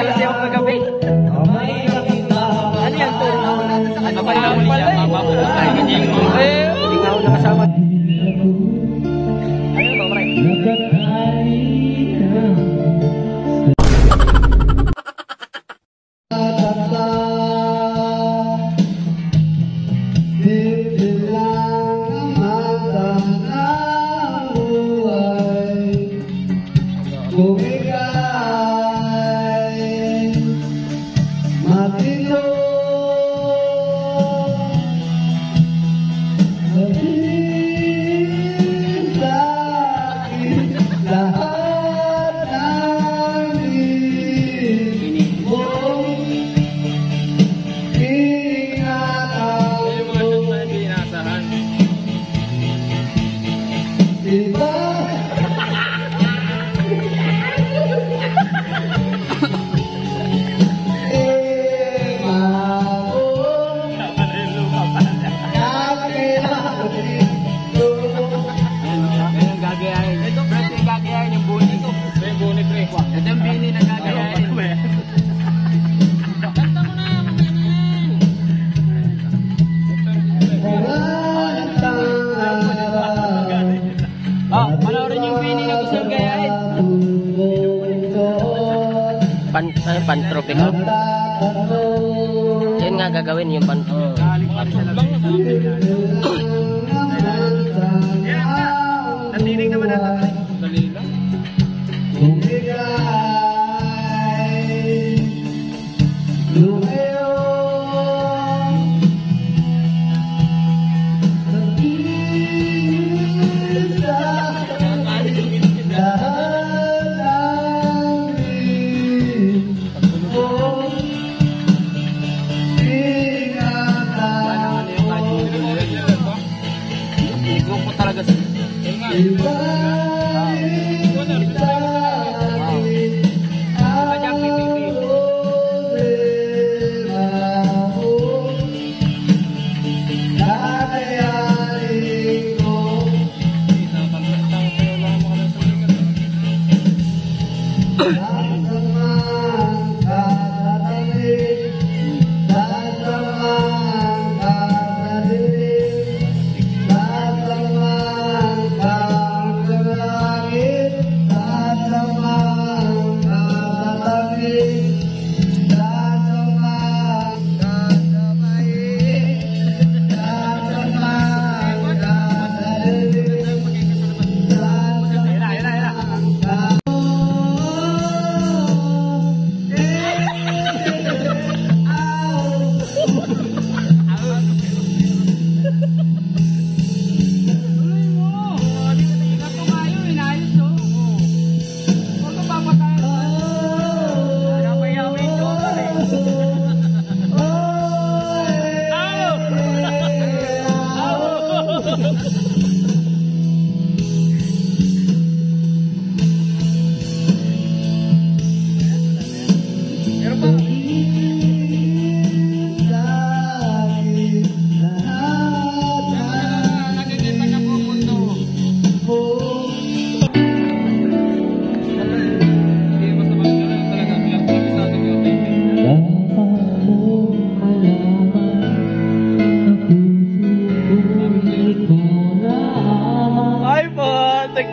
kasi ako kagabi. Ano yan, turo na ako natin sa kanya. Ano pala eh? Mapapustahin ka niya yung mga. Hindi nga ako nakasama. Ano ba, Bray? Pan-tropical. Yan nga gagawin yung pan-tropical. Natinig naman natin. Dali lang.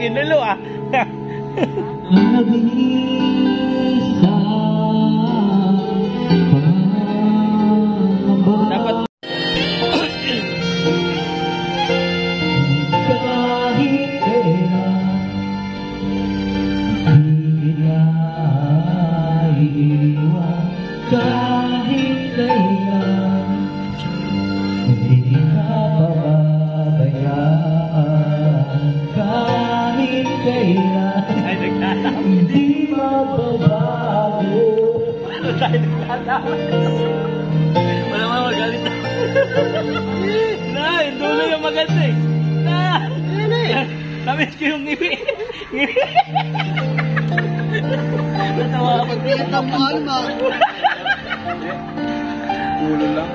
Kinulo ah. Dapat kahit kailan hindi ka pababayaan, kahit kailan hindi mababago. Ano tayo naglalawin? Wala mga magalit na. Na, yung dulo yung maganda eh. Na, ano eh. Tamis ko yung ngiwi. Natawa ka pag ang mahal mo. Ulo lang.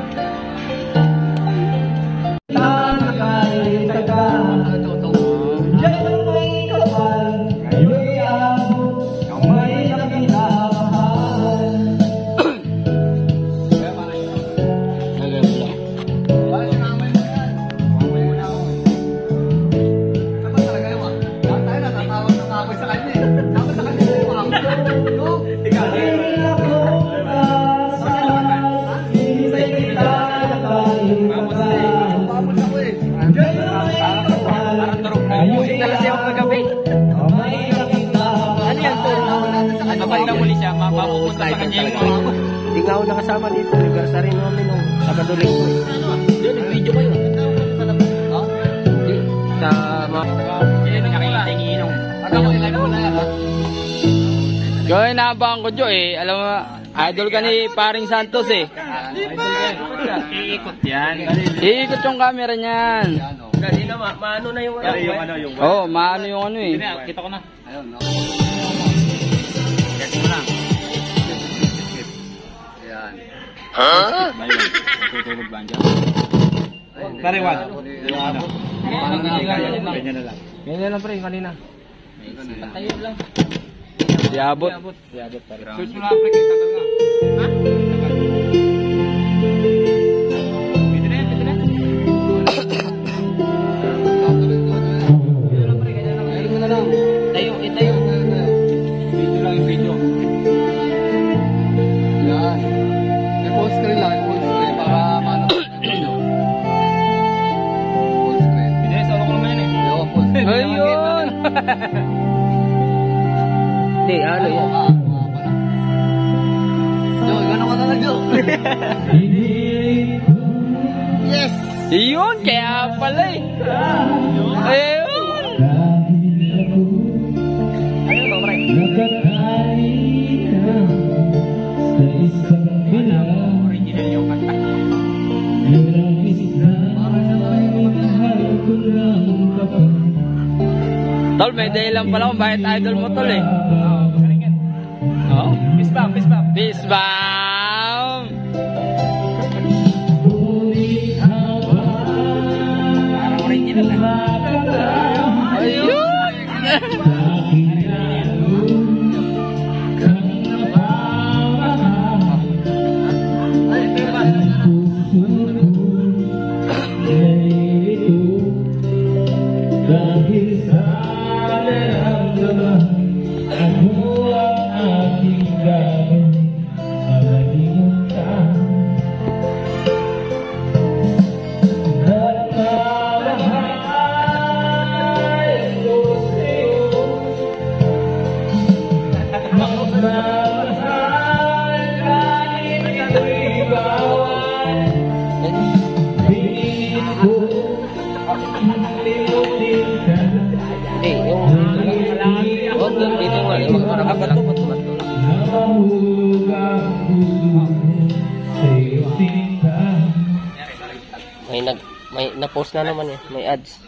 Nakakalit ka. Diyan ang may kapal. Kayo'y abot. Ang may nakinamahal. talaga. Hindi nga ako nakasama dito. Anniversary namin nung Sabado Linggo. Yun, nag-video kayo. Hindi. Sa mga... Joy, naabangan ko, Joy. Alam mo, idol ka ni Paring Santos eh. Iikot yan. Iikot yung camera niyan. Kanina, maano na yung... Oo, maano yung ano eh. Kita ko na. Check mo lang. Ayan. Tutulog ba dyan? Tariwan. Ganyan na lang. Ganyan lang pre, kanina. Tayo lang. Diabot. Search mo lang, pre, kita ka nga. Pwede na yan, pwede na. Tayo, itayo. Video lang yung video. Yan. I-full screen lang, i-full screen para maano. Full screen. Pwede, solo ko naman yan eh. Yo, full screen. Ayun! Hindi, ano yun? Yo, gano'n ka na Jo. Yes! Yun, kaya pala eh. Ayun! Ano ba pre? Original yung kanta. Tol, may dahilan pala kung bakit idol mo, Tol eh. Oh, peace bomb, peace bomb. Peace bomb! Parang original na. Ayun! Dahil sa nararamdaman, ako ang aking gagawin, makalimutan. At mamahal ko sa'yo, magmamahal kahit ito'y bawal. Piling ko limutin ka. Hindi, yung... Huwag yung dito nga. Yung mga bato. Nahulog ang puso sa'yo sinta. May na-post na naman eh. May ads.